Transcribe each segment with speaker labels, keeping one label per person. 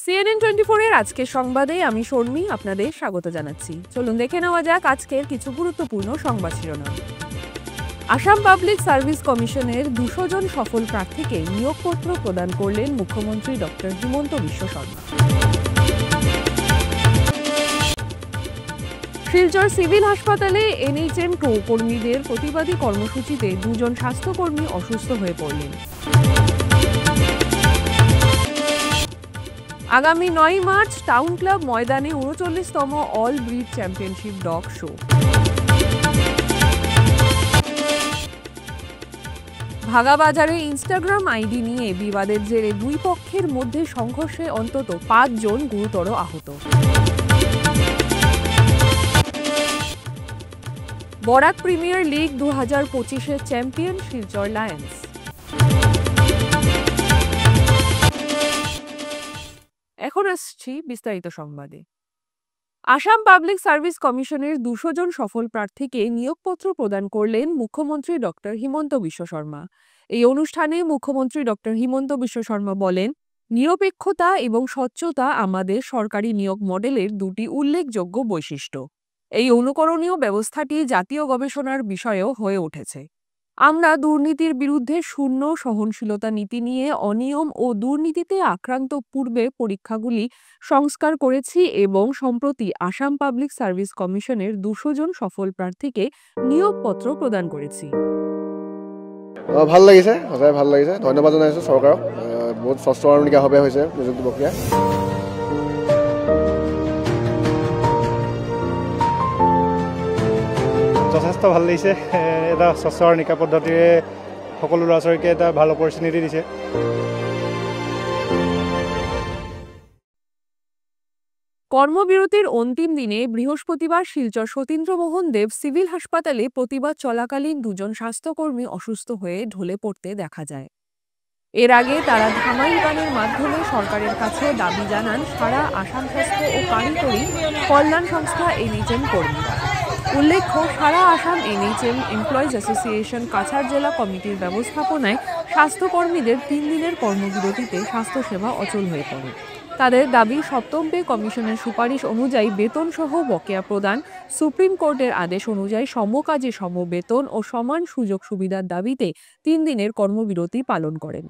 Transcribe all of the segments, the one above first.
Speaker 1: CNN24 এর আজকের সংবাদে আমি শর্মী আপনাদের স্বাগত জানাচ্ছি। চলুন দেখে নেওয়া যাক আজকের কিছু গুরুত্বপূর্ণ সংবাদ শিরোনাম। আসাম পাবলিক সার্ভিস কমিশনের 200 জন সফল প্রার্থীকে নিয়োগপত্র প্রদান করলেন মুখ্যমন্ত্রী ডক্টর হিমন্ত বিশ্ব শর্মা। শিলচর সিভিল হাসপাতালে NHM কর্মীদের প্রতিবাদী কর্মসূচিতে 2 জন স্বাস্থ্যকর্মী অসুস্থ হয়ে পড়লেন। আগামী 9 মার্চ টাউন ক্লাব ময়দানে 39তম all breed championship dog show. ভাগাবাজারে ইনস্টাগ্রাম আইডি নিয়ে বিবাদের জেরে 2 পক্ষের মধ্যে সংঘর্ষে অন্তত 5 জন গুরুতর আহত। বরাক প্রিমিয়ার লিগ 2025-এর চ্যাম্পিয়ন শিলচর লায়ন্স। এখন আসছি বিস্তারিত সংবাদে। আসাম পাবলিক সার্ভিস কমিশনের 200 জন সফল প্রার্থীকে নিয়োগপত্র প্রদান করলেন মুখ্যমন্ত্রী ডক্টর হিমন্ত বিশ্ব শর্মা। এই অনুষ্ঠানে মুখ্যমন্ত্রী ডক্টর হিমন্ত বিশ্ব শর্মা বলেন, নিরপেক্ষতা এবং স্বচ্ছতা আমাদের সরকারি নিয়োগ মডেলের 2টি উল্লেখযোগ্য বৈশিষ্ট্য। এই অনুকরণীয় ব্যবস্থাটি জাতীয় গবেষণার বিষয়ও হয়ে উঠেছে। আমরা দুর্নীতির বিরুদ্ধে শূন্য সহনশীলতা নীতি নিয়ে অনিয়ম ও দুর্নীতিতে আক্রান্ত পূর্বের পরীক্ষাগুলি সংস্কার করেছি এবং সম্প্রতি আসাম পাবলিক সার্ভিস কমিশনের 200 জন সফল প্রার্থীকে নিয়োগপত্র প্রদান করেছি।
Speaker 2: ভাল লাগিছে, সঁচাই ভাল লাগিছে। ধন্যবাদ জনাইছোঁ চৰকাৰক। বহুত স্বচ্ছ আৰু নিকাভাৱে হৈছে নিযুক্তি প্ৰক্ৰিয়া।
Speaker 3: যথেষ্ট ভাল লাগিছে। এটা স্বচ্ছ আৰু নিকা পদ্ধতিৰে সকলো ল'ৰা ছোৱালীকে এটা ভাল অপৰচুনিটি দিছে।
Speaker 1: কর্মবিরতির অন্তিম দিনে বৃহস্পতিবার শিলচর সতীন্দ্রমোহন দেব সিভিল হাসপাতালে প্রতিবাদ চলাকালীন 2 জন স্বাস্থ্যকর্মী অসুস্থ হয়ে ঢলে পড়তে দেখা যায়। এর আগে তারা ধামাইল গানের মাধ্যমে সরকারের কাছে দাবি জানান সারা আসাম স্বাস্থ্য ও কারিগরি কল্যাণ সংস্থা NHM কর্মীরা। উল্লেখ্য, সারা Assam NHM employees association Cachar জেলা কমিটির ব্যবস্থাপনায় স্বাস্থ্যকর্মীদের 3 দিনের কর্মবিরতিতে স্বাস্থ্যসেবা অচল হয়ে পড়ে। তাদের দাবি, 7ম পে কমিশনের সুপারিশ অনুযায়ী বেতন সহ বকেয়া প্রদান, সুপ্রিম কোর্টের আদেশ অনুযায়ী সমকাজে সমবেতন ও সমান সুযোগ সুবিধার দাবিতে 3 দিনের কর্মবিরতি পালন করেন।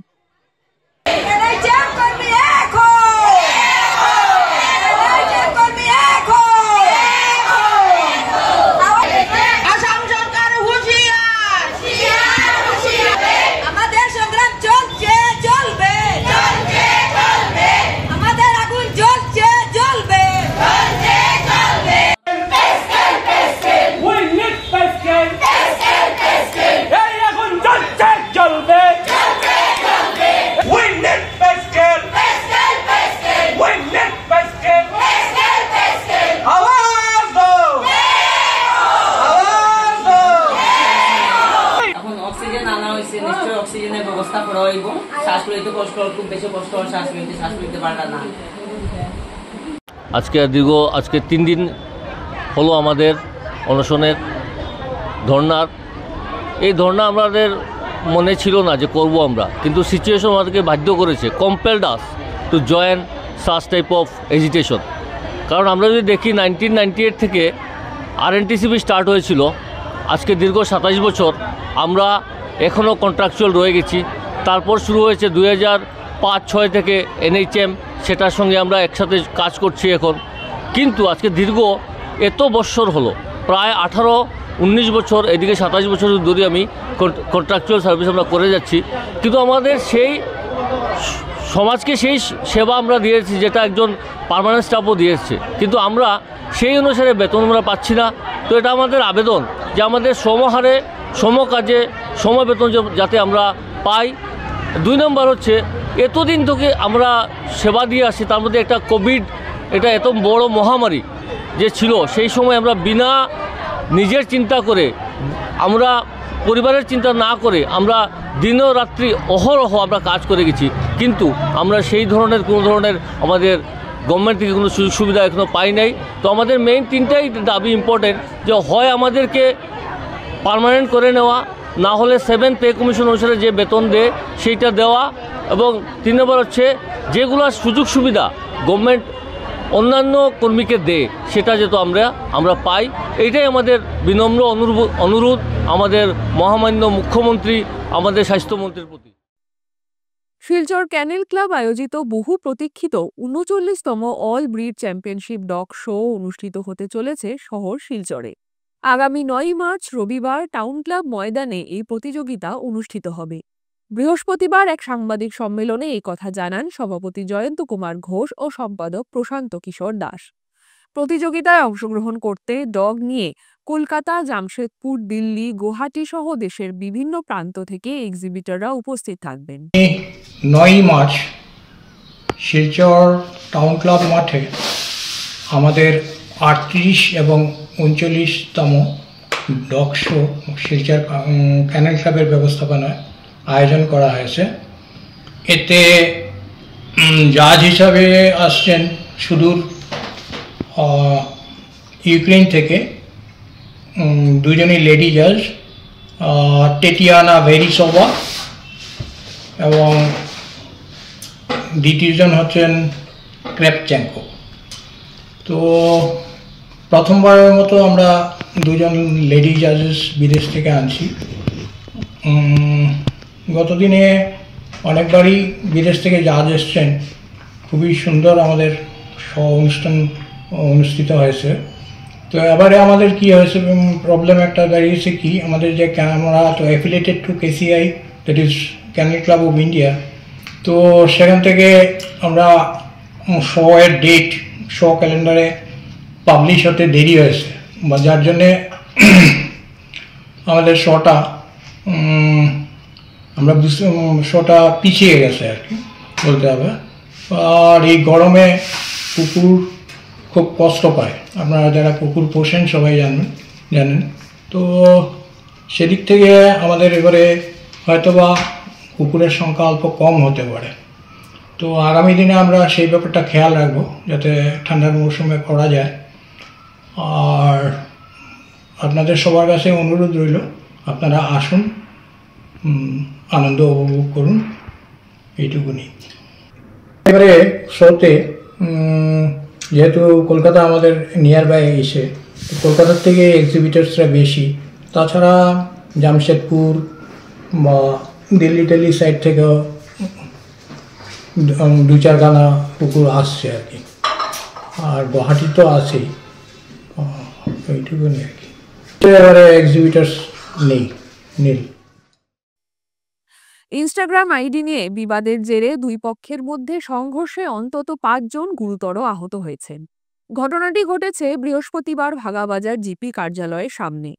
Speaker 1: অক্সিজেনের ব্যবস্থা করা হইব। শ্বাস লইতে কষ্ট, খুব বেশি কষ্ট হয় শ্বাস লইতে পারা না।
Speaker 4: আজকে 3 দিন হলো আমাদের অনশনের ধর্নার। এই ধর্না আমাদের মনে ছিল না যে করব আমরা, কিন্তু সিচুয়েশন আমাদেরকে বাধ্য করেছে, compelled us to join such type of agitation. কারণ আমরা যদি দেখি 1998 থেকে RNTCB স্টার্ট হয়েছিল, আজকে দীর্ঘ 27 বছর আমরা এখনও কন্ট্রাকচুয়াল রয়ে গেছি। তারপর শুরু হয়েছে 2005-06 থেকে NHM, সেটার সঙ্গে আমরা একসাথে কাজ করছি এখন। কিন্তু আজকে দীর্ঘ এত বছর হলো, প্রায় 18-19 বছর, এদিকে 27 বছর ধরে আমি কন্ট্রাকচুয়াল সার্ভিস আমরা করে যাচ্ছি। কিন্তু আমাদের সেই সমাজকে সেই সেবা আমরা দিয়েছি যেটা একজন পার্মানেন্ট স্টাফও দিয়েছে, কিন্তু আমরা সেই অনুসারে বেতন আমরা পাচ্ছি না। তো এটা আমাদের আবেদন যে আমাদের সমহারে সমকাজে সমবেতন যাতে আমরা পাই। 2 নম্বর হচ্ছে, এতদিন থেকে আমরা সেবা দিয়ে আসি, তার মধ্যে একটা কোভিড, এটা এত বড় মহামারী যে ছিল, সেই সময় আমরা বিনা নিজের চিন্তা করে, আমরা পরিবারের চিন্তা না করে আমরা দিনরাত্রি অহরহ আমরা কাজ করে গেছি। কিন্তু আমরা সেই ধরনের কোনো ধরনের আমাদের গভর্নমেন্ট থেকে কোনো সুযোগ সুবিধা এখনও পাই নাই। তো আমাদের মেইন 3টাই দাবি ইম্পর্টেন্ট, যে হয় আমাদেরকে পার্মানেন্ট করে নেওয়া, না হলে 7th পে কমিশন অনুসারে যে বেতন দেয় সেইটা দেওয়া, এবং 3 নম্বর হচ্ছে যেগুলো সুযোগ সুবিধা গভর্নমেন্ট অন্যান্য কর্মীকে দেয় সেটা যেহেতু আমরা পাই, এইটাই আমাদের বিনম্র অনুরোধ আমাদের মহামান্য মুখ্যমন্ত্রী, আমাদের স্বাস্থ্যমন্ত্রীর প্রতি।
Speaker 1: শিলচর ক্যানেল ক্লাব আয়োজিত বহু প্রতীক্ষিত ৩৯তম all breed championship dog show অনুষ্ঠিত হতে চলেছে শহর শিলচরে। আগামী ৯ মার্চ রবিবার টাউন ক্লাব ময়দানে এই প্রতিযোগিতা অনুষ্ঠিত হবে। বৃহস্পতিবার এক সাংবাদিক সম্মেলনে এই কথা জানান সভাপতি জয়ন্ত কুমার ঘোষ ও সম্পাদক প্রশান্ত কিশোর দাস। প্রতিযোগিতায় অংশগ্রহণ করতে ডগ নিয়ে কলকাতা, জামশেদপুর, দিল্লি, গুয়াহাটি সহ দেশের বিভিন্ন প্রান্ত থেকে এক্সিবিটররা উপস্থিত থাকবেন।
Speaker 5: ৯ মার্চ শিলচর টাউন ক্লাব মাঠে আমাদের ৩৮ এবং ৩৯তম ডগ শো শিলচর ক্যানেল ক্লাবের ব্যবস্থাপনায় আয়োজন করা হয়েছে। এতে জাজ হিসাবে আসছেন সুদূর ইউক্রেন থেকে দুজনই লেডি জাজ, টেটিয়ানা ভেরিসোভা এবং দ্বিতীয়জন হচ্ছেন ক্রেপচেঙ্কো। তো প্রথমবারের মতো আমরা দুজন লেডি জাজেস বিদেশ থেকে আনছি। গতদিনে অনেকবারই বিদেশ থেকে জাজ এসছেন, খুবই সুন্দর আমাদের অনুষ্ঠান অনুষ্ঠিত হয়েছে। তো এবারে আমাদের কি হয়েছে, প্রবলেম একটা দাঁড়িয়েছে কি, আমাদের যে ক্যামেরা তো affiliated to KCI, that is kennel club of India. তো সেখান থেকে আমরা শো এর ডেট শো ক্যালেন্ডারে পাবলিশ হতে দেরি হয়েছে, বা যার জন্যে আমাদের শোটা শোটা পিছিয়ে গেছে আর কি বলতে হবে। আর এই গরমে কুকুর খুব কষ্ট পায়, আপনারা যারা কুকুর পোষেন সবাই জানেন। তো সেদিক থেকে আমাদের এবারে হয়তোবা কুকুরের সংখ্যা অল্প কম হতে পারে। তো আগামী দিনে আমরা সেই ব্যাপারটা খেয়াল রাখবো যাতে ঠান্ডার মৌসুমে করা যায়। আর আপনাদের সবার কাছে অনুরোধ রইল, আপনারা আসুন, আনন্দ উপভোগ করুন, এইটুকুনি। এবারে শোতে যেহেতু কলকাতা আমাদের নিয়ার বাই এসে, কলকাতার থেকে এক্সিবিটার্সরা বেশি, তাছাড়া জামশেদপুর বা দিল্লি সাইড থেকেও ২-৪ খানা কুকুর আসছে আর কি, আর গুয়াহাটি তো আছেই, এইটুকুনি আর কি। এবারে এক্সিবিটার্স নীল।
Speaker 1: ইনস্টাগ্রাম আইডি নিয়ে বিবাদের জেরে দুই পক্ষের মধ্যে সংঘর্ষে অন্তত ৫ জন গুরুতর আহত হয়েছেন। ঘটনাটি ঘটেছে বৃহস্পতিবার ভাগাবাজার জিপি কার্যালয়ের সামনে।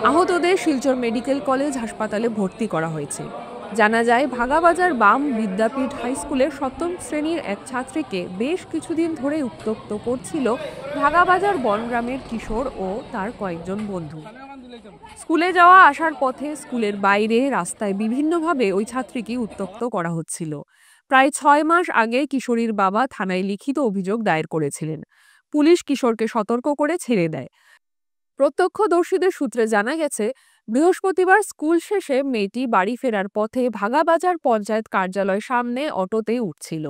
Speaker 1: আহতদের শিলচর মেডিকেল কলেজ হাসপাতালে ভর্তি করা হয়েছে। জানা যায়, ভাগাবাজার বাম বিদ্যাপীঠ হাই স্কুলের ৭ম শ্রেণীর এক ছাত্রীকে বেশ কিছুদিন ধরে উত্ত্যক্ত করছিল ভাগাবাজার বনগ্রামের কিশোর ও তার কয়েকজন বন্ধু। স্কুলে যাওয়া আসার পথে, স্কুলের বাইরে, রাস্তায় বিভিন্নভাবে ওই ছাত্রীকে উত্ত্যক্ত করা হচ্ছিল। প্রায় ৬ মাস আগে কিশোরীর বাবা থানায় লিখিত অভিযোগ দায়ের করেছিলেন। পুলিশ কিশোরকে সতর্ক করে ছেড়ে দেয়। প্রত্যক্ষদর্শীদের সূত্রে জানা গেছে, বৃহস্পতিবার স্কুল শেষে মেয়েটি বাড়ি ফেরার পথে ভাগাবাজার পঞ্চায়েত কার্যালয়ের সামনে অটোতে উঠছিল।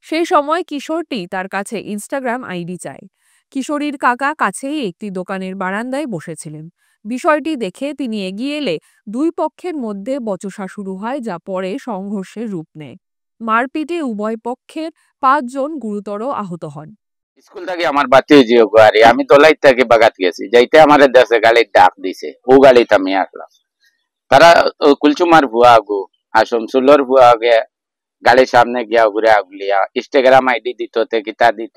Speaker 1: সেই সময় কিশোরটি তার কাছে ইনস্টাগ্রাম আইডি চায়। কিশোরীর কাকা কাছেই একটি দোকানের বারান্দায় বসেছিলেন। বিষয়টি দেখে তিনি এগিয়ে এলে দুই পক্ষের মধ্যে বচসা শুরু হয়, যা পরে সংঘর্ষের রূপ নেয়। মারপিটে উভয় পক্ষের ৫ জন গুরুতর আহত হন।
Speaker 6: স্কুল থেকে আমার বাতি জিও গাড়ি, আমি তোলাই থেকে বাগাত গেছি, যাইতে আমার দেশে গাড়ির ডাক দিছে, ও গাড়িতে আমি আসলাম। তারা কুলচুমার ভুয়া আগু আর শমসুল্লর ভুয়া আগে গাড়ির সামনে গিয়া ঘুরে আগুলিয়া ইনস্টাগ্রাম আইডি দিত, কিতা দিত,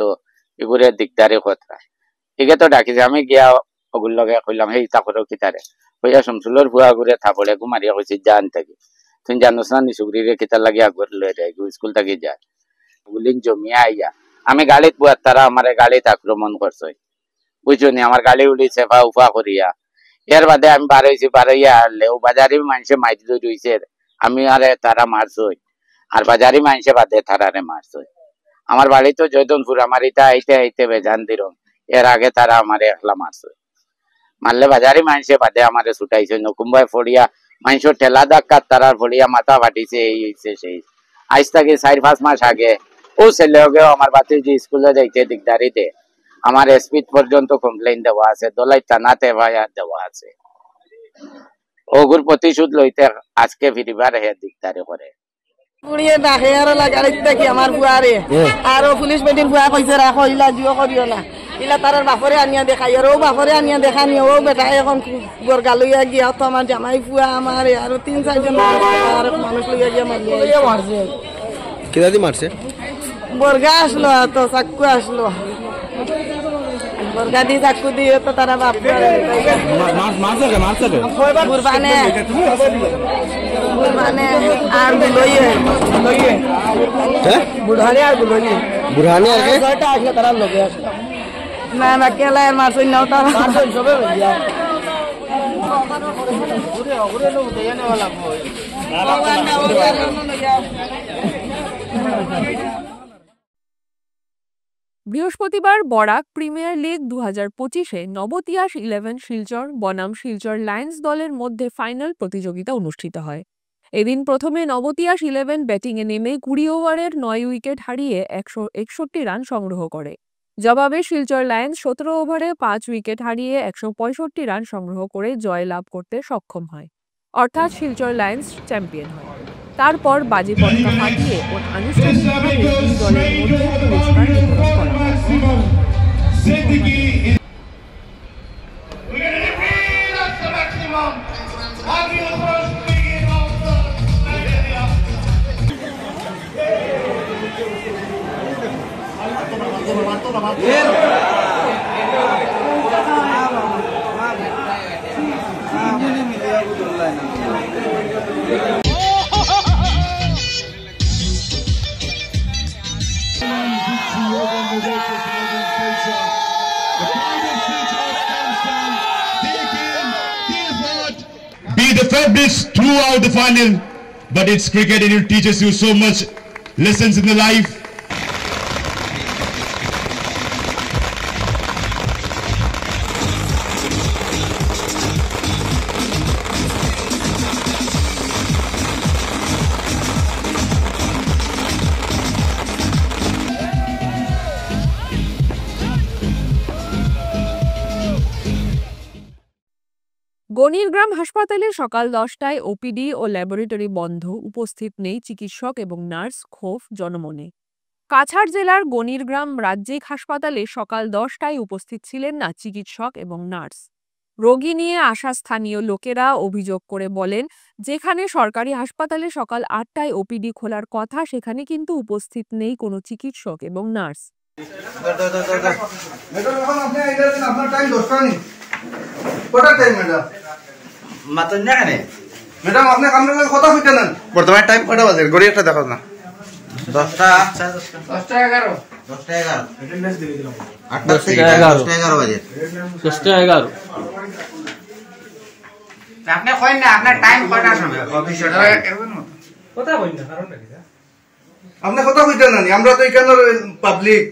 Speaker 6: এগুলো দিকদারে কথা এগে তো ডাকিছে। আমি গিয়া ওগুলো লগে কইলাম, হেই তারপরেও কিতারে হইয়া শমসুল্লর ভুয়া ঘুরে থাপড়ে ঘুমারিয়া কইছি, জান থাকি তুই জানোস না নিশুগরিরে কিতার লাগিয়া ঘুরে লয়ে যায় স্কুল থেকে যায়, গুলিং জমিয়া আইয়া আমি গাড়িত বুয়ার তারা আমার গাড়িতে আক্রমণ করছে, বুঝছো নি, আমার গাড়ি উড়িছে ফা উফা করিয়া। এর বাদে আমি বাড়াইছি, বাড়াইয়া আনলে ও বাজারি মানুষে মাইট রইছে, আমি আরে তারা মারছই, আর বাজারি মানুষে বাদে তারারে মারছই। আমার বাড়ি তো জয়দনপুর, আমার এটা আইতে আইতে বেজান দিরম। এর আগে তারা আমারে একলা মারছে, মারলে বাজারি মানুষে বাদে আমারে ছুটাইছে, নকুম্বাই ফড়িয়া মানুষের ঠেলা ধাক্কার তারার ফড়িয়া মাথা ফাটিছে, এই হয়েছে সেই। আজ থেকে 4-5 মাস আগে ও ছেলেও আমার বাতিজি স্কুলে যাইতে দিকদারিতে আমার এসপি পর্যন্ত কমপ্লেইন দেওয়া আছে, দলাই থানাতে ভাইয়া দেওয়া আছে। ওগুর প্রতিশোধ লইতে আজকে ফিরিবার হে দিকদারি করে।
Speaker 7: পুড়িয়ে ডাকে আর লাগাই দেখি আমার বুয়ারে আর পুলিশ বেটিন বুয়া কইছে রাখো, ইলা জিও করিও না, ইলা তার বাপরে আনিয়া দেখাই, আর ও বাপরে আনিয়া দেখা নিয়ে ও বেটা এখন গরগা লইয়া গিয়া তো আমার জামাই বুয়া আমার আর 3-4 জন মানুষ লইয়া গিয়া মারছে।
Speaker 2: কেদা দি মারছে?
Speaker 7: বর্গা আসলো তো চাক্কু আসলো, বর্গা দি চাক্কু দিয়ে তো তারা বাপ বুরবানে আর বুলইয়ে বুড়ানে আর বুলইয়ে
Speaker 2: বুরহানি আগে
Speaker 7: আসলে তারা লোকে আসলো না না কেলা মারছই না তারা সবে হইয়া
Speaker 1: বৃহস্পতিবার বরাক প্রিমিয়ার লিগ 2025-এ নবতিয়াস 11 শিলচর বনাম শিলচর লায়ন্স দলের মধ্যে ফাইনাল প্রতিযোগিতা অনুষ্ঠিত হয়। এদিন প্রথমে নবতিয়াস 11 ব্যাটিংয়ে নেমে 20 ওভারের 9 উইকেট হারিয়ে 161 রান সংগ্রহ করে। জবাবে শিলচর লায়ন্স 17 ওভারে 5 উইকেট হারিয়ে 165 রান সংগ্রহ করে জয় লাভ করতে সক্ষম হয়, অর্থাৎ শিলচর লায়ন্স চ্যাম্পিয়ন হয়। তারপর বাজি পটকা ফাটিয়ে ও আনুষ্ঠানিকভাবে দুই দলের মধ্যে পুরস্কার বিতরণ করা হয়।
Speaker 8: Be the favorites throughout the final, but it's cricket and it teaches you so much lessons in the life.
Speaker 1: Ganirgram হাসপাতালে সকাল 10টায় ওপিডি ও ল্যাবরেটরি বন্ধ, উপস্থিত নেই চিকিৎসক এবং নার্স, ক্ষোভ জনমনে। কাছাড় জেলার গণিরগ্রাম রাজ্যিক হাসপাতালে সকাল 10টায় উপস্থিত ছিলেন না চিকিৎসক এবং নার্স। রোগী নিয়ে আসা স্থানীয় লোকেরা অভিযোগ করে বলেন, যেখানে সরকারি হাসপাতালে সকাল 8টায় ওপিডি খোলার কথা, সেখানে কিন্তু উপস্থিত নেই কোনো চিকিৎসক এবং নার্স।
Speaker 9: ম্যাডাম আপনি আপনার কথা হইতে নেন, বর্তমানে টাইম কয়টা বাজে? ঘড়ি একটা দেখো না, 10টা 11 আপনি কই না আপনার টাইম কয়টার সময় অফিসে কথা কই না, কারণটা কি আপনি কথা কইতে না? আমরা তো এখানে পাবলিক,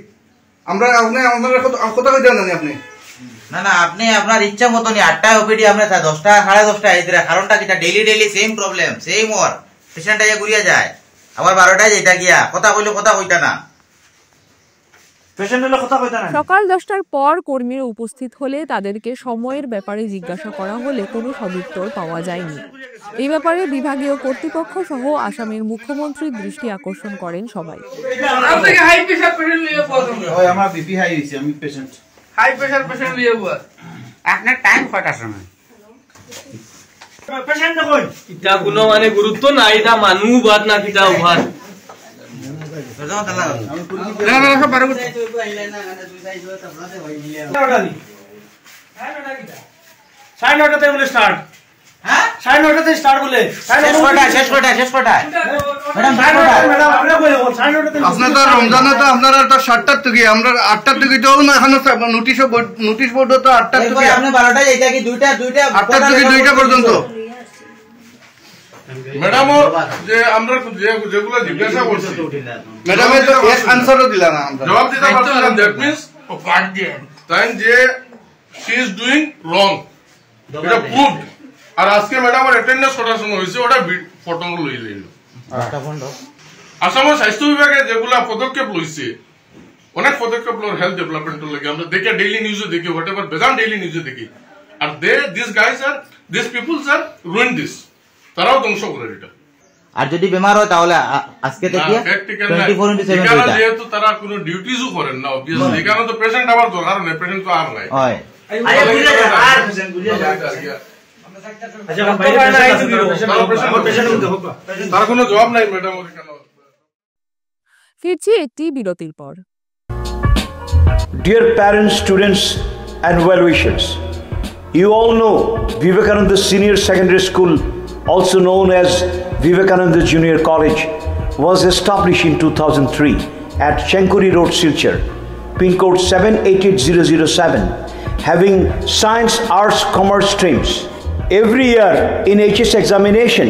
Speaker 9: আমরা আপনি আমাদের কথা কইতে না আপনি
Speaker 10: না না আপনি আপনার ইচ্ছা মতনই 8টায় ওপিডি আমরা 10টা 10:30 আইতরা, কারণটা কিটা ডেইলি সেম প্রবলেম সেম ওর পেশেন্ট আইয়া ঘুরিয়া যায়, আবার 12টায় যাইতা গিয়া কথা কইলে কথা কইতা না, পেশেন্ট হলে কথা কইতা না।
Speaker 1: সকাল 10টার পর কর্মীরা উপস্থিত হলে তাদেরকে সময়ের ব্যাপারে জিজ্ঞাসা করা হলে কোনো সদুত্তর পাওয়া যায়নি। এই ব্যাপারে বিভাগীয় কর্তৃপক্ষ সহ আসামের মুখ্যমন্ত্রীর দৃষ্টি আকর্ষণ করেন সবাই।
Speaker 9: আমার বিপি হাই হইছে, আমি পেশেন্ট হাই প্রেসার পেশেন্ট লিয়ে বুয়া আপনার টাইম কয়টার সময়? পেশেন্ট কই
Speaker 11: ইটা কোনো মানে গুরুত্ব নাই, এটা মানুহ বাদ না কিটা ভাত
Speaker 9: না না সব বারো
Speaker 3: সাড়ে 9টাতে বলে স্টার্ট, হ্যাঁ 9:30তে স্টার্ট বলে
Speaker 10: শেষ কয়টা
Speaker 9: আপনার তো রমজানে তো আপনারা তো 7টার থেকে, আমরা 8টার থেকে তো না, এখনো নোটিশ বোর্ড তো 8টার থেকে,
Speaker 10: আপনি 12টায় যাইতা কি 2টা
Speaker 9: 8টার থেকে 2টা পর্যন্ত
Speaker 12: ম্যাডাম যে আমরা যেগুলো জিজ্ঞাসা করছি
Speaker 9: ম্যাডাম তো এক আনসারও দিলা না আমরা
Speaker 12: জবাব দিতে পারছি না দ্যাট মিন্স তাই যে শি ইজ ডুইং রং এটা প্রুভড আর আজকে ম্যাডামের অ্যাটেন্ডেন্স করার সময় হয়েছে ওটা ফটো লই লইল আসামের স্বাস্থ্য বিভাগে যেগুলা পদক্ষেপ লইছে অনেক পদক্ষেপ লোর হেলথ ডেভেলপমেন্টের লাগে আমরা দেখি ডেইলি নিউজে দেখি হোয়াট এভার বেজান ডেইলি নিউজে দেখি are this guys are this peoples are ruin this তারাও ধ্বংস করে এটা
Speaker 10: আর যদি বেমার হয় তাহলে আজকে থেকে 24/7
Speaker 12: যেহেতু তারা কোনো ডিউটিজও করেন না অবভিয়াসলি এখানে তো পেশেন্ট আবার দরকার নেই পেশেন্ট তো আর নাই
Speaker 10: হয়
Speaker 12: তার কোনো জবাব নাই ম্যাডাম কেন
Speaker 1: ফিরছি একটি বিরতির পর।
Speaker 13: Dear parents, students and well-wishers, you all know Vivekananda Senior Secondary School, also known as Vivekananda Junior College, was established in 2003 at Chenkuri Road, Silchar, pin code 788007, having science, arts, commerce streams. Every year in HS examination,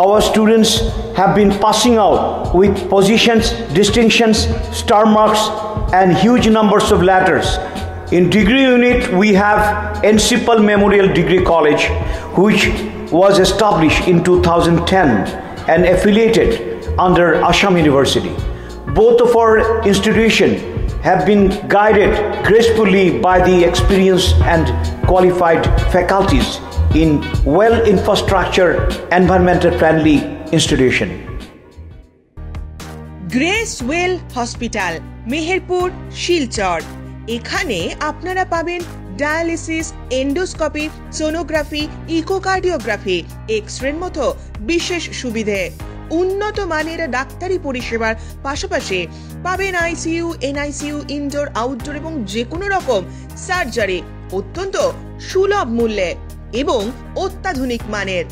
Speaker 13: our students have been passing out with positions, distinctions, star marks and huge numbers of letters. In degree unit, we have Encipal Memorial Degree College, which was established in 2010 and affiliated under Assam University. Both of our institutions have been guided gracefully by the experienced and qualified faculties in well-infrastructure, environmental-friendly institution.
Speaker 14: Grace well hospital, Meherpur, Silchar. এখানে আপনারা পাবেন dialysis, endoscopy, sonography, echocardiography, এক্স-রের মতো বিশেষ সুবিধে। উন্নত মানের ডাক্তারি পরিষেবার পাশাপাশি পাবেন আইসিইউ, এনআইসিইউ, ইনডোর, আউটডোর এবং যে কোনো রকম সার্জারি অত্যন্ত সুলভ মূল্যে এবং অত্যাধুনিক মানের।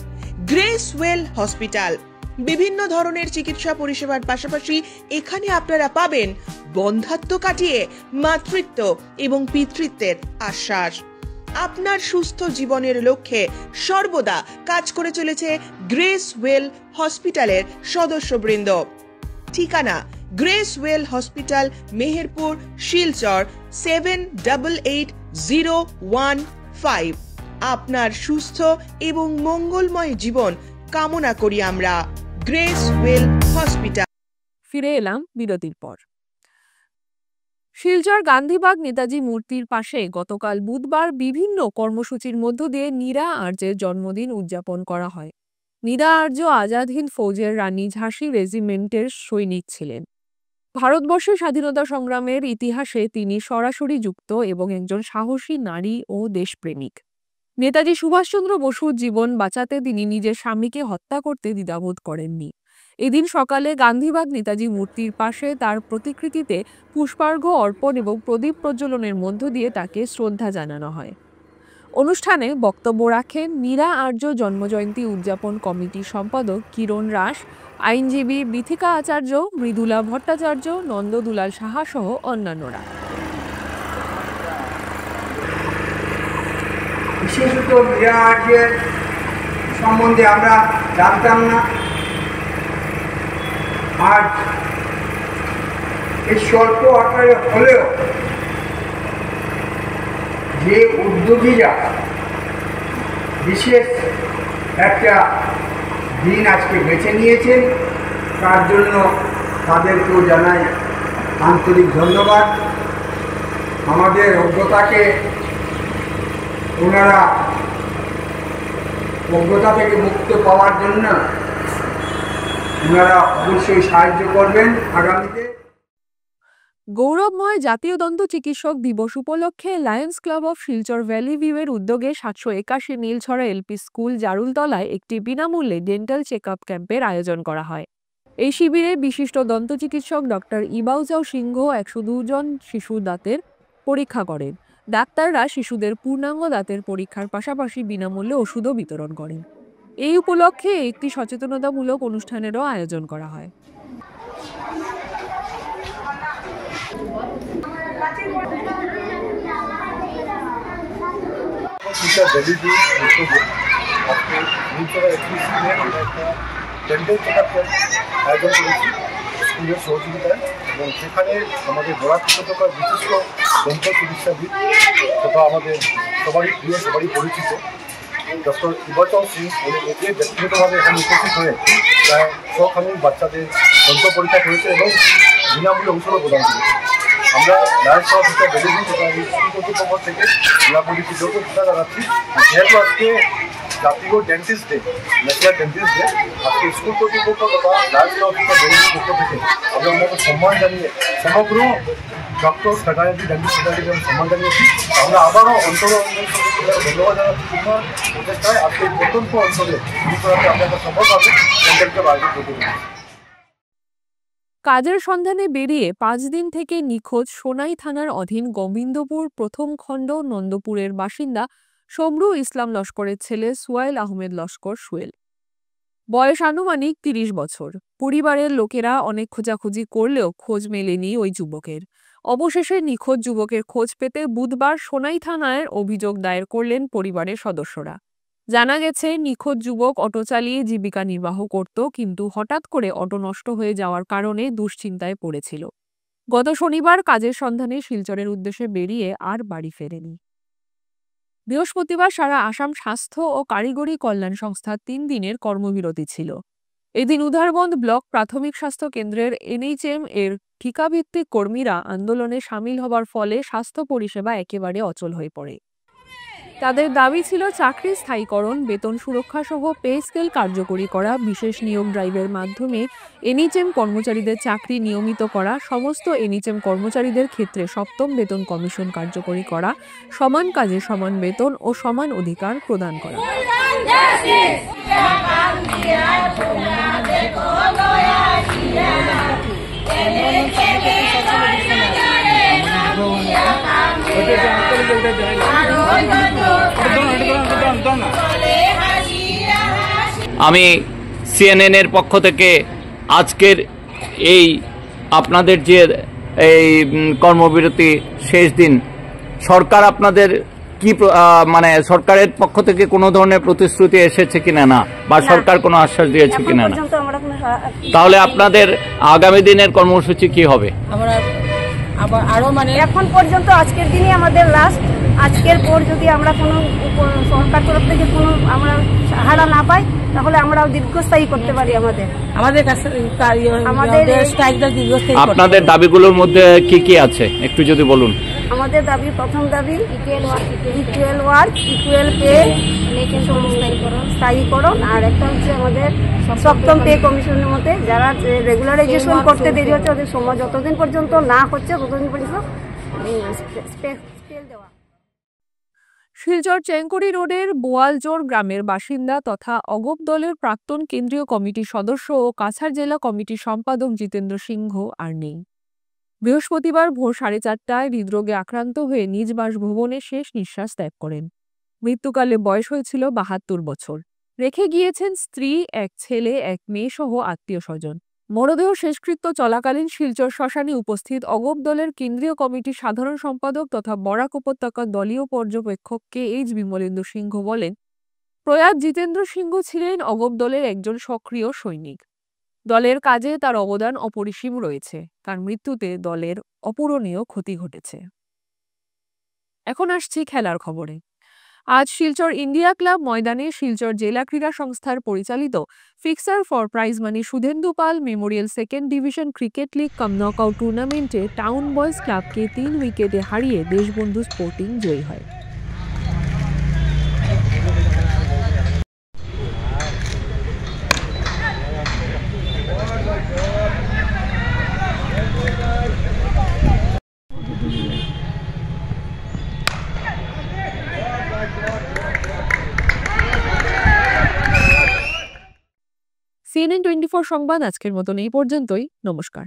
Speaker 14: গ্রেস ওয়েল হসপিটাল বিভিন্ন ধরনের চিকিৎসা পরিষেবার পাশাপাশি এখানে আপনারা পাবেন বন্ধ্যাত্ব কাটিয়ে মাতৃত্ব এবং পিতৃত্বের আশ্বাস। আপনার সুস্থ জীবনের লক্ষ্যে সর্বদা কাজ করে চলেছে গ্রেস ওয়েল হসপিটালের সদস্যবৃন্দ। ঠিকানা grace well hospital, Meherpur, Silchar 788015। আপনার সুস্থ এবং মঙ্গলময় জীবন কামনা করি আমরা। Grace well hospital.
Speaker 1: ফিরে এলাম বিরতির পর। শিলচর গান্ধীবাগ নেতাজি মূর্তির পাশে গতকাল বুধবার বিভিন্ন কর্মসূচির মধ্য দিয়ে নীরা আর্যের জন্মদিন উদযাপন করা হয়। নীরা আর্য আজাদ হিন্দ ফৌজের রানী ঝাঁসি রেজিমেন্টের সৈনিক ছিলেন। ভারতবর্ষের স্বাধীনতা সংগ্রামের ইতিহাসে তিনি সরাসরি যুক্ত এবং একজন সাহসী নারী ও দেশপ্রেমিক। নেতাজি সুভাষচন্দ্র বসুর জীবন বাঁচাতে তিনি নিজের স্বামীকে হত্যা করতে দ্বিধাবোধ করেননি। এদিন সকালে গান্ধীবাগ নেতাজি মূর্তির পাশে তার প্রতিকৃতিতে পুষ্পার্ঘ্য অর্পণ এবং প্রদীপ প্রজ্বলনের মধ্য দিয়ে তাকে শ্রদ্ধা জানানো হয়। অনুষ্ঠানে বক্তব্য রাখেন নীরা আর্য জন্মজয়ন্তী উদযাপন কমিটির সম্পাদক কিরণ রাস, আইনজীবী বিথিকা আচার্য, মৃদুলা ভট্টাচার্য, নন্দ দুলাল সাহা সহ অন্যান্যরা।
Speaker 15: বিশেষত নীরা আর্যের সম্বন্ধে আমরা জানতাম না। আজ এই স্বল্প আকারে হলেও যে উদ্যোগীরা বিশেষ একটা দিন আজকে বেছে নিয়েছেন তার জন্য তাদেরকেও জানাই আন্তরিক ধন্যবাদ। আমাদের অজ্ঞতাকে ওনারা অজ্ঞতা থেকে মুক্ত পাওয়ার জন্য ওনারা অবশ্যই সাহায্য করবেন আগামীতে।
Speaker 1: গৌরবময় জাতীয় দন্ত চিকিৎসক দিবস উপলক্ষে Lions club of Silchar valley ভিউয়ের উদ্যোগে 781 নীলছড়া এলপি স্কুল জারুলতলায় একটি বিনামূল্যে ডেন্টাল চেক আপ ক্যাম্পের আয়োজন করা হয়। এই শিবিরে বিশিষ্ট দন্ত চিকিৎসক ডক্টর ইবাউজাও সিংহ 102 জন শিশু দাঁতের পরীক্ষা করেন। ডাক্তাররা শিশুদের পূর্ণাঙ্গ দাঁতের পরীক্ষার পাশাপাশি বিনামূল্যে ওষুধও বিতরণ করেন। এই উপলক্ষে একটি সচেতনতামূলক অনুষ্ঠানেরও আয়োজন করা হয়।
Speaker 16: আজকে নিউজরা একটি স্কুলের একটা ডেন্টাল চেক আপ ক্যাম্প আয়োজন করেছি স্কুলের সহযোগিতায়, এবং সেখানে আমাদের বরাক উপত্যকার বিশিষ্ট দন্ত চিকিৎসাবিদ তথা আমাদের সবারই প্রিয়, সবারই পরিচিত ডক্টর ইবচল সিং, উনি একে ব্যক্তিগতভাবে এখানে উপস্থিত হয়ে প্রায় 100 বাচ্চাদের দন্ত পরীক্ষা করেছে এবং বিনামূল্যে ঔষধও প্রদান করেছে। আমরা লাইভ সহ দুটো বেরিয়েছি, সেটা আমি স্কুল কর্তৃপক্ষ থেকে জেলাপুলিশ যোগ্য চিন্তা জানাচ্ছি। যেহেতু আজকে জাতীয় dentist day, national dentist day, আজকে স্কুল কর্তৃপক্ষ তথা লাইভ সহ দুটো বেরিয়েছি পক্ষ থেকে আমরা ওনাকে সম্মান জানিয়ে সমগ্র ডক্টর ফ্যাটার্নিটি ডেন্টিস্ট সোসাইটিকে আমি সম্মান জানিয়েছি। আমরা আবারও ধন্যবাদ জানাচ্ছি তোমার প্রচেষ্টায় আজকে এই প্রত্যন্ত অঞ্চলে আমরা একটা সফলভাবে ডেন্টালকে আয়োজন করতে পেরেছি।
Speaker 1: কাজের সন্ধানে বেরিয়ে 5 দিন থেকে নিখোঁজ সোনাই থানার অধীন গোবিন্দপুর প্রথম খণ্ড নন্দপুরের বাসিন্দা সমরু ইসলাম লস্করের ছেলে সুয়াইল আহমেদ লস্কর সুয়েল। বয়স আনুমানিক 30 বছর। পরিবারের লোকেরা অনেক খোঁজাখুঁজি করলেও খোঁজ মেলেনি ওই যুবকের। অবশেষে নিখোঁজ যুবকের খোঁজ পেতে বুধবার সোনাই থানায় অভিযোগ দায়ের করলেন পরিবারের সদস্যরা। জানা গেছে, নিখোঁজ যুবক অটো চালিয়ে জীবিকা নির্বাহ করত, কিন্তু হঠাৎ করে অটো নষ্ট হয়ে যাওয়ার কারণে দুশ্চিন্তায় পড়েছিল। গত শনিবার কাজের সন্ধানে শিলচরের উদ্দেশ্যে বেরিয়ে আর বাড়ি ফেরেনি। বৃহস্পতিবার সারা আসাম স্বাস্থ্য ও কারিগরি কল্যাণ সংস্থার 3 দিনের কর্মবিরতি ছিল। এদিন উধারবন্দ ব্লক প্রাথমিক স্বাস্থ্য কেন্দ্রের NHM এর ঠিকাভিত্তিক কর্মীরা আন্দোলনে সামিল হবার ফলে স্বাস্থ্য পরিষেবা একেবারে অচল হয়ে পড়ে। তাদের দাবি ছিল চাকরি স্থায়ীকরণ, বেতন সুরক্ষা সহ পে স্কেল কার্যকরী করা, বিশেষ নিয়োগ ড্রাইভের মাধ্যমে NHM কর্মচারীদের চাকরি নিয়মিত করা, সমস্ত NHM কর্মচারীদের ক্ষেত্রে 7ম বেতন কমিশন কার্যকরী করা, সমান কাজে সমান বেতন ও সমান অধিকার প্রদান করা।
Speaker 17: আমি CNN এর পক্ষ থেকে আজকের এই আপনাদের যে এই কর্মবিরতি শেষ দিন, সরকার আপনাদের কি মানে সরকারের পক্ষ থেকে কোনো ধরনের প্রতিশ্রুতি এসেছে কিনা না, বা সরকার কোনো আশ্বাস দিয়েছে কিনা না, তাহলে আপনাদের আগামী দিনের কর্মসূচি কি হবে?
Speaker 18: আবার আরো মানে এখন পর্যন্ত আজকের দিনই আমাদের লাস্ট। আজকের পর যদি আমরা কোনো সরকার তরফ থেকে কোনো আমরা সাহায্য না পাই, তাহলে আমরা দীর্ঘস্থায়ী করতে পারি। আমাদের কাছে
Speaker 17: আপনাদের দাবিগুলোর মধ্যে কি কি আছে একটু যদি বলুন।
Speaker 18: আমাদের দাবি, প্রথম দাবি ইকুয়াল ওয়ার্ক, ইকুয়াল পে, স্থায়ীকরণ, আর একটা হচ্ছে আমাদের 7ম পে কমিশনের মধ্যে যারা রেগুলারাইজেশন করতে দেরি হচ্ছে ওদের সময় যতদিন পর্যন্ত না হচ্ছে ততদিন পর্যন্ত স্পেল দেওয়া।
Speaker 1: শিলচর চেঙ্কুরি রোডের বোয়ালজোর গ্রামের বাসিন্দা তথা অগপ দলের প্রাক্তন কেন্দ্রীয় কমিটির সদস্য ও কাছাড় জেলা কমিটির সম্পাদক জিতেন্দ্র সিংহ আর নেই। বৃহস্পতিবার ভোর 4:30টায় হৃদরোগে আক্রান্ত হয়ে নিজ বাসভবনে শেষ নিঃশ্বাস ত্যাগ করেন। মৃত্যুকালে বয়স হয়েছিল 72 বছর। রেখে গিয়েছেন স্ত্রী, এক ছেলে, এক মেয়ে সহ আত্মীয় স্বজন। মরদেহ শেষকৃত্য চলাকালীন শিলচর শ্মশানে উপস্থিত অগপ দলের কেন্দ্রীয় কমিটির সাধারণ সম্পাদক তথা বরাক উপত্যকার দলীয় পর্যবেক্ষক KH বিমলেন্দু সিংহ বলেন, প্রয়াত জিতেন্দ্র সিংহ ছিলেন অগপ দলের একজন সক্রিয় সৈনিক। দলের কাজে তার অবদান অপরিসীম রয়েছে। তার মৃত্যুতে দলের অপূরণীয় ক্ষতি ঘটেছে। এখন আসছি খেলার খবরে। আজ শিলচর ইন্ডিয়া ক্লাব ময়দানে শিলচর জেলা ক্রীড়া সংস্থার পরিচালিত fixture for prize money Sudhendu Pal memorial 2nd division cricket league cum knockout tournament town boys ক্লাবকে 3 উইকেটে হারিয়ে দেশবন্ধু স্পোর্টিং জয়ী হয়। CNN 24 সংবাদ আজকের মতন এই পর্যন্তই। নমস্কার।